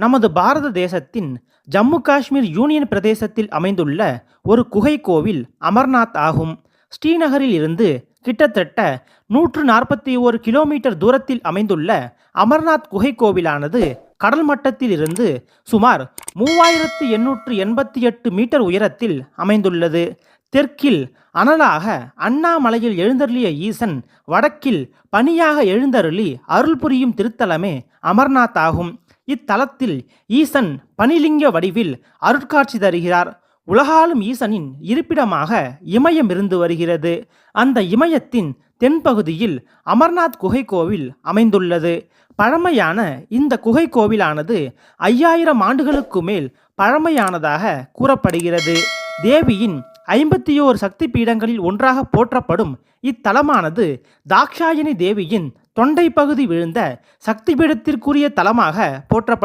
நமது பாரத தேசத்தின் ஜம்மு காஷ்மீர் யூனியன் பிரதேசத்தில் அமைந்துள்ள ஒரு குகை கோவில் அமர்நாத் ஆகும். ஸ்ரீநகரில் இருந்து கிட்டத்தட்ட 141 கிலோமீட்டர் தூரத்தில் அமைந்துள்ள அமர்நாத் குகை கோவிலானது கடல் மட்டத்தில் இருந்து சுமார் 3888 மீட்டர் உயரத்தில் அமைந்துள்ளது. தெற்கில் அனலாக அண்ணாமலையில் எழுந்தருளிய ஈசன், வடக்கில் பனியாக எழுந்தருளி அருள் புரியும் திருத்தலமே அமர்நாத் ஆகும். இத்தலத்தில் ஈசன் பனிலிங்க வடிவில் அருட்காட்சி தருகிறார். உலகாலும் ஈசனின் இருப்பிடமாக இமயம் இருந்து வருகிறது. அந்த இமயத்தின் தென்பகுதியில் அமர்நாத் குகை கோவில் அமைந்துள்ளது. பழமையான இந்த குகை கோவிலானது 5000 ஆண்டுகளுக்கு மேல் பழமையானதாக கூறப்படுகிறது. தேவியின் 51 சக்தி பீடங்களில் ஒன்றாக போற்றப்படும் இத்தலமானது தாக்ஷாயணி தேவியின் தொண்டை பகுதி விழுந்த சக்தி பீடத்திற்குரிய தலமாக போற்றப்படுகிறது.